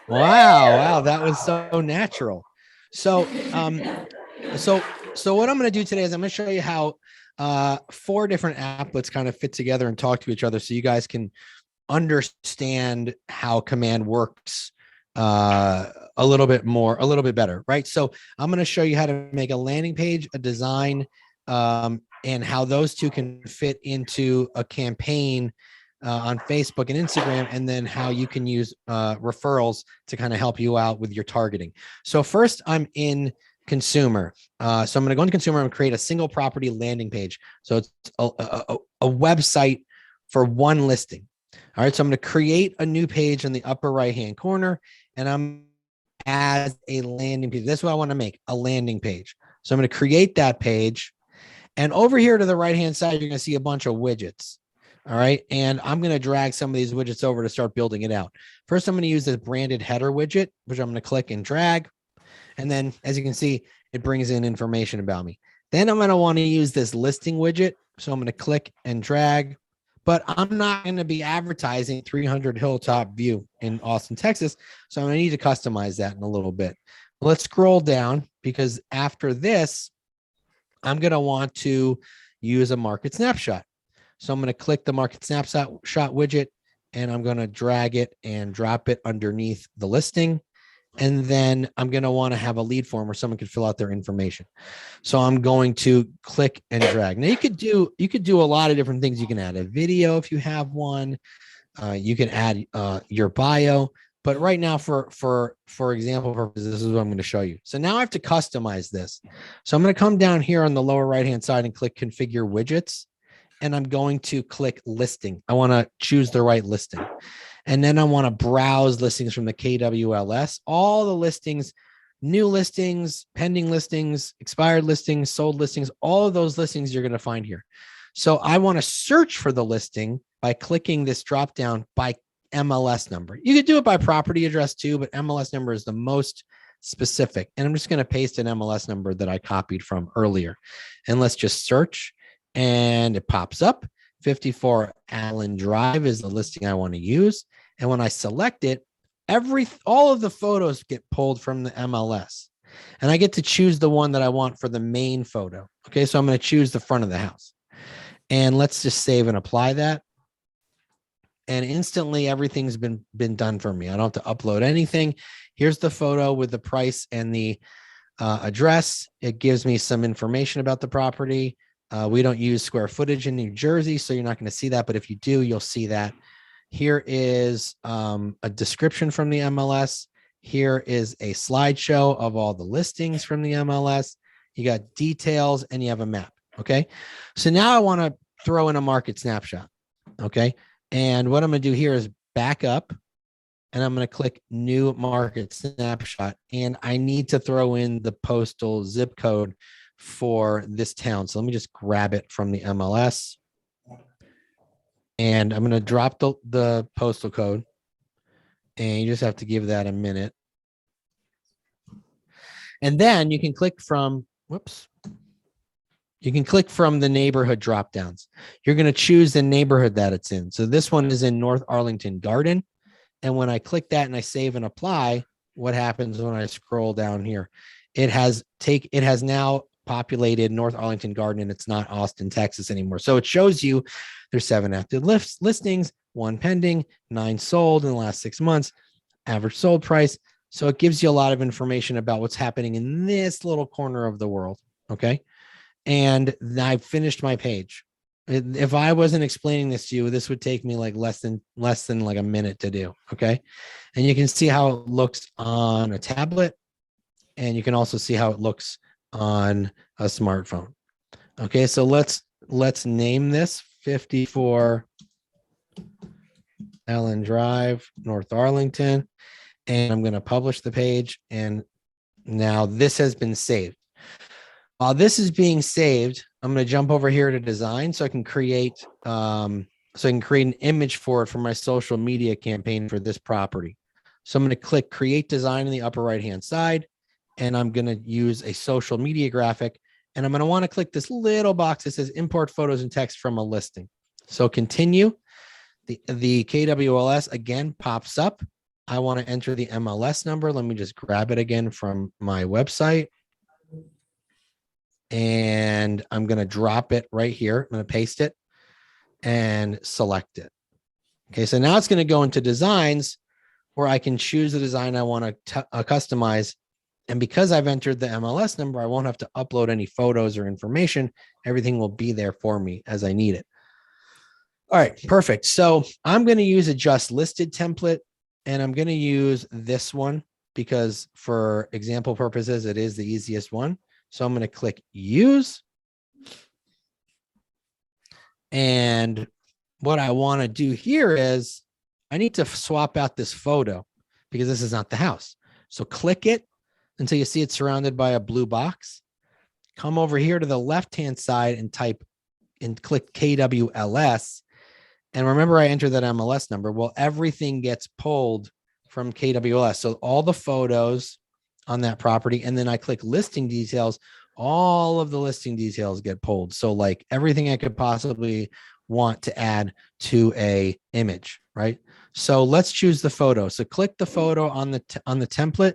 Wow, that was so natural. So, so, so what I'm going to do today is I'm going to show you how four different applets kind of fit together and talk to each other, so you guys can understand how command works a little bit better, right? So I'm going to show you how to make a landing page, a design, and how those two can fit into a campaign on Facebook and Instagram, and then how you can use referrals to kind of help you out with your targeting. So first, I'm in consumer. So I'm going to go into consumer and create a single property landing page. So it's a website for one listing. All right, so I'm going to create a new page in the upper right-hand corner, and I'm as a landing page. That's what I want to make, a landing page. So I'm going to create that page. And over here to the right-hand side, you're going to see a bunch of widgets. All right, and I'm going to drag some of these widgets over to start building it out. First, I'm going to use this branded header widget, which I'm going to click and drag. And then, as you can see, it brings in information about me. Then I'm going to want to use this listing widget. So I'm going to click and drag, but I'm not going to be advertising 300 Hilltop View in Austin, Texas. So I'm going to need to customize that in a little bit. Let's scroll down, because after this, I'm going to want to use a market snapshot. So I'm going to click the market snapshot widget, and I'm going to drag it and drop it underneath the listing. And then I'm going to want to have a lead form where someone could fill out their information. So I'm going to click and drag. Now you could do a lot of different things. You can add a video if you have one. You can add your bio. But right now, for example purposes, this is what I'm going to show you. So now I have to customize this. So I'm going to come down here on the lower right-hand side and click configure widgets. And I'm going to click listing. I want to choose the right listing. And then I want to browse listings from the KWLS, all the listings, new listings, pending listings, expired listings, sold listings, all of those listings you're going to find here. So I want to search for the listing by clicking this drop down by MLS number. You could do it by property address too, but MLS number is the most specific. And I'm just going to paste an MLS number that I copied from earlier. And let's just search, and it pops up. 54 Allen Drive is the listing I want to use. And when I select it, all of the photos get pulled from the MLS. And I get to choose the one that I want for the main photo. Okay, so I'm going to choose the front of the house. And let's just save and apply that. And instantly everything's been done for me. I don't have to upload anything. Here's the photo with the price and the address. It gives me some information about the property. We don't use square footage in New Jersey, so you're not going to see that. But if you do, you'll see that. Here is a description from the MLS. Here is a slideshow of all the listings from the MLS. You got details and you have a map. Okay. So now I want to throw in a market snapshot. Okay. And what I'm going to do here is back up, and I'm going to click new market snapshot. And I need to throw in the postal zip code for this town. So let me just grab it from the MLS. And I'm going to drop the postal code. And you just have to give that a minute. And then you can click from, you can click from the neighborhood drop downs. You're going to choose the neighborhood that it's in. So this one is in North Arlington Garden. And when I click that and I save and apply, what happens when I scroll down here? It has now populated North Arlington Garden, and it's not Austin, Texas anymore. So it shows you there's 7 active listings, 1 pending, 9 sold in the last 6 months, average sold price. So it gives you a lot of information about what's happening in this little corner of the world. Okay. And I've finished my page. If I wasn't explaining this to you, this would take me like less than like a minute to do. Okay. And you can see how it looks on a tablet, and you can also see how it looks on a smartphone. Okay. So let's name this 54 Allen Drive, North Arlington, and I'm going to publish the page. And now this has been saved. While this is being saved, I'm going to jump over here to design so I can create an image for it for my social media campaign for this property. So I'm going to click create design in the upper right hand side, and I'm going to use a social media graphic, and I'm going to want to click this little box that says import photos and text from a listing. So continue. The KWLS again pops up. I want to enter the MLS number. Let me just grab it again from my website. And I'm going to drop it right here. I'm going to paste it and select it. Okay, so now it's going to go into designs where I can choose the design I want to customize. And because I've entered the MLS number, I won't have to upload any photos or information. Everything will be there for me as I need it. All right, perfect. So I'm going to use a just listed template, and I'm going to use this one because for example purposes, it is the easiest one. So I'm going to click use. And what I want to do here is I need to swap out this photo because this is not the house. So click it until you see it surrounded by a blue box. Come over here to the left-hand side and type and click KWLS. And remember, I entered that MLS number. Well, everything gets pulled from KWLS. So all the photos on that property, and then I click listing details, all of the listing details get pulled. So like everything I could possibly want to add to a image, right? So let's choose the photo. So click the photo on the template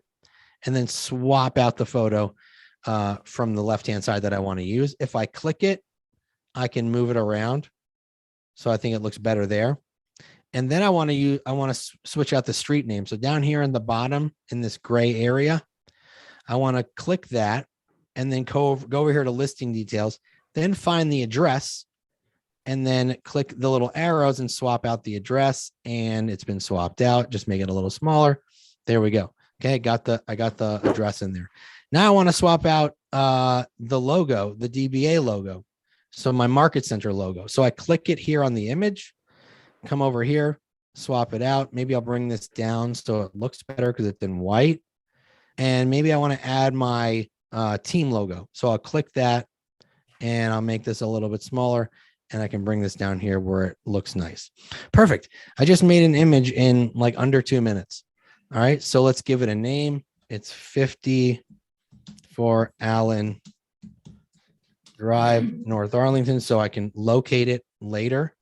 and then swap out the photo from the left-hand side that I want to use. If I click it, I can move it around. So I think it looks better there. And then I want to switch out the street name. So down here in the bottom in this gray area, I want to click that and then go over here to listing details, then find the address and then click the little arrows and swap out the address. And it's been swapped out. Just make it a little smaller. There we go. Okay, I got the address in there. Now I want to swap out the logo, the DBA logo. So my Market Center logo. So I click it here on the image, come over here, swap it out. Maybe I'll bring this down so it looks better because it's in white. And maybe I want to add my team logo. So I'll click that and I'll make this a little bit smaller and I can bring this down here where it looks nice. Perfect. I just made an image in like under 2 minutes. All right. So let's give it a name. It's 54 Allen Drive, North Arlington, so I can locate it later.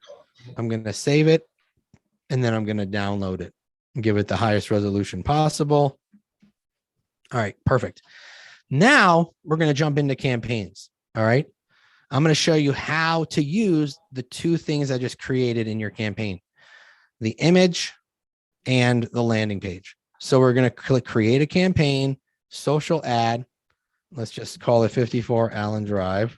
I'm going to save it and then I'm going to download it and give it the highest resolution possible. All right, perfect. Now we're going to jump into campaigns. All right. I'm going to show you how to use the two things I just created in your campaign, the image and the landing page. So we're going to click create a campaign, social ad. Let's just call it 54 Allen Drive,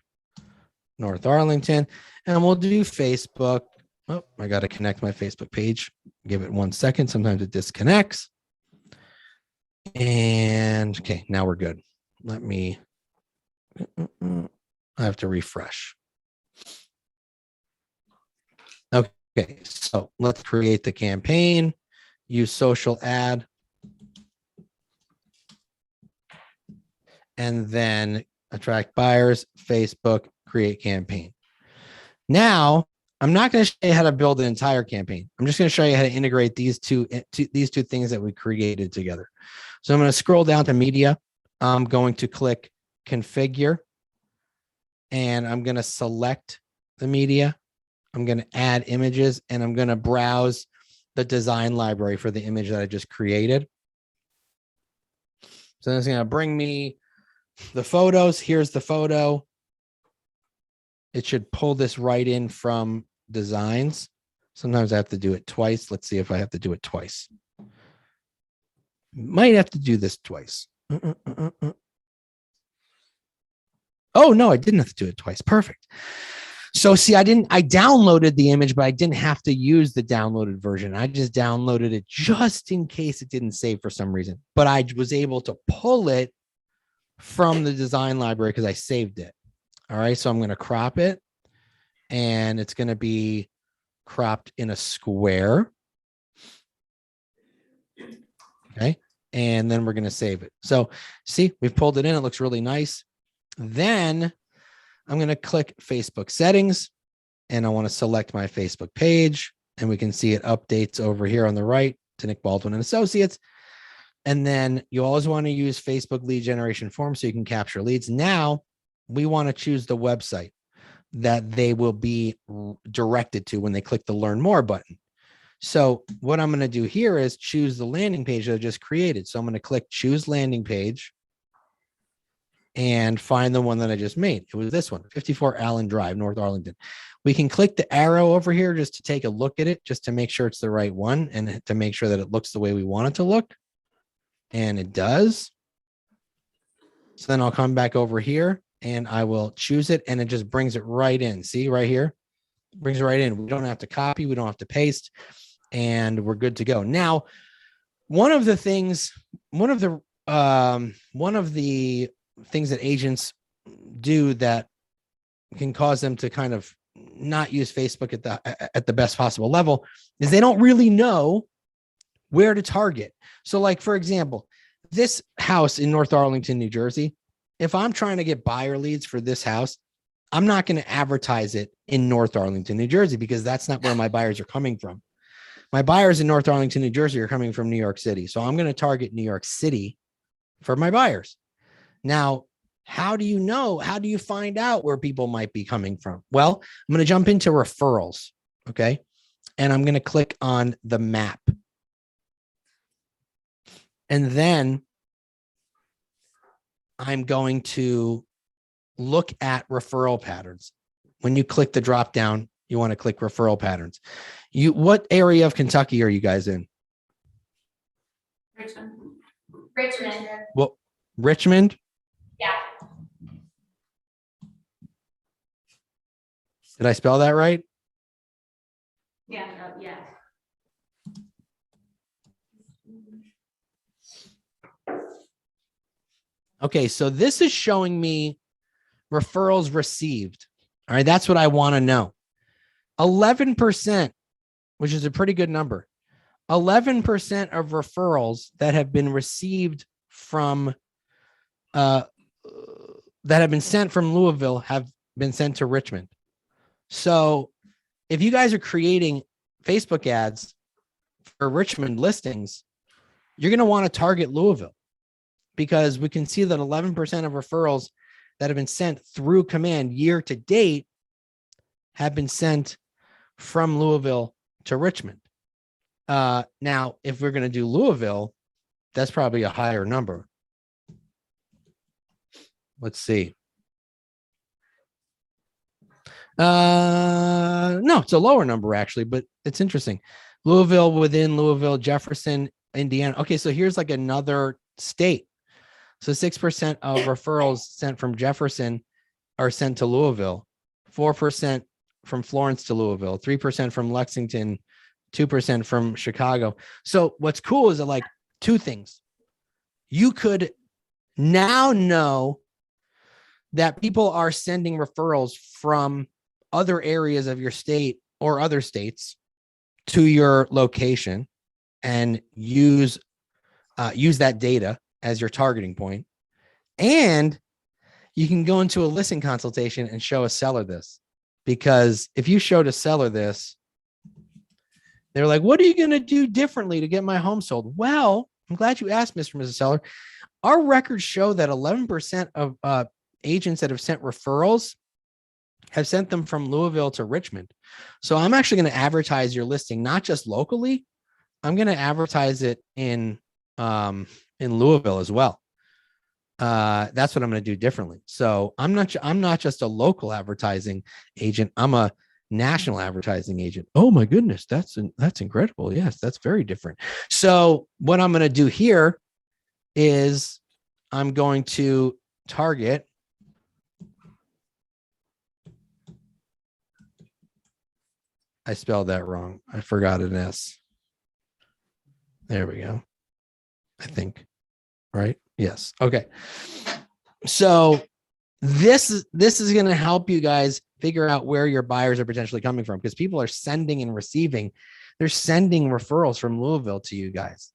North Arlington, and we'll do Facebook. Oh, I got to connect my Facebook page. Give it 1 second. Sometimes it disconnects. And okay, now we're good. Let me, I have to refresh. Okay, so let's create the campaign, use social ad, and then attract buyers, Facebook, create campaign. Now, I'm not going to show you how to build an entire campaign. I'm just going to show you how to integrate these two things that we created together. So I'm going to scroll down to media. I'm going to click configure and I'm going to select the media. I'm going to add images and I'm going to browse the design library for the image that I just created. So it's going to bring me the photos. Here's the photo. It should pull this right in from designs. Sometimes I have to do it twice. Let's see if I have to do it twice. Might have to do this twice. Oh, no, I didn't have to do it twice. Perfect. So see, I downloaded the image, but I didn't have to use the downloaded version. I just downloaded it just in case it didn't save for some reason. But I was able to pull it from the design library because I saved it. All right, so I'm going to crop it and it's going to be cropped in a square. Okay, and then we're going to save it. So see, we've pulled it in. It looks really nice. Then I'm going to click Facebook settings and I want to select my Facebook page and we can see it updates over here on the right to Nick Baldwin and Associates. And then you always want to use Facebook lead generation form so you can capture leads. Now we want to choose the website that they will be directed to when they click the learn more button. So what I'm going to do here is choose the landing page that I just created. So I'm going to click choose landing page and find the one that I just made. It was this one, 54 Allen Drive, North Arlington. We can click the arrow over here just to take a look at it, just to make sure it's the right one and to make sure that it looks the way we want it to look. And it does. So then I'll come back over here and I will choose it, and it just brings it right in. See right here, brings it right in. We don't have to copy, we don't have to paste, and we're good to go. Now, one of the things that agents do that can cause them to kind of not use Facebook at the best possible level is they don't really know where to target. So like, for example, this house in North Arlington, New Jersey, if I'm trying to get buyer leads for this house, I'm not going to advertise it in North Arlington, New Jersey, because that's not where my buyers are coming from. My buyers in North Arlington, New Jersey are coming from New York City. So I'm going to target New York City for my buyers. Now, how do you know? How do you find out where people might be coming from? Well, I'm going to jump into referrals. Okay. And I'm going to click on the map. And then I'm going to look at referral patterns. When you click the drop down, you want to click referral patterns. What area of Kentucky are you guys in? Richmond. Well, Richmond? Yeah. Did I spell that right? Yeah. Yeah. Okay, so this is showing me referrals received. All right, that's what I want to know. 11%, which is a pretty good number. 11% of referrals that have been received from that have been sent from Louisville have been sent to Richmond. So if you guys are creating Facebook ads for Richmond listings, you're going to want to target Louisville, because we can see that 11% of referrals that have been sent through Command year to date have been sent from Louisville to Richmond. Now, if we're going to do Louisville, that's probably a higher number. Let's see. No, it's a lower number actually, but it's interesting. Louisville, within Louisville, Jefferson, Indiana. Okay, so here's like another state. So 6% of referrals sent from Jefferson are sent to Louisville, 4% from Florence to Louisville, 3% from Lexington, 2% from Chicago. So what's cool is that, like, two things. You could now know that people are sending referrals from other areas of your state or other states to your location, and use that data as your targeting point. And you can go into a listing consultation and show a seller this, because if you showed a seller this, they're like, what are you going to do differently to get my home sold? Well, I'm glad you asked, Mr. and Mrs. Seller. Our records show that 11% of agents that have sent referrals have sent them from Louisville to Richmond. So I'm actually going to advertise your listing, not just locally. I'm going to advertise it in Louisville as well. That's what I'm going to do differently. So I'm not just a local advertising agent. I'm a national advertising agent. Oh my goodness, that's incredible. Yes, that's very different. So what I'm going to do here is I'm going to target. I spelled that wrong. I forgot an S. There we go. I think, right? Yes. Okay. So this is going to help you guys figure out where your buyers are potentially coming from, because people are sending and receiving. They're sending referrals from Louisville to you guys.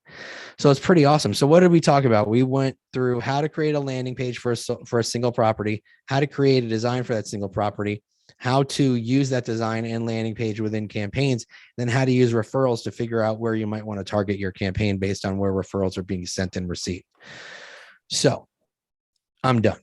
So it's pretty awesome. So what did we talk about? We went through how to create a landing page for a single property, how to create a design for that single property, how to use that design and landing page within campaigns, then how to use referrals to figure out where you might want to target your campaign based on where referrals are being sent and received. So I'm done.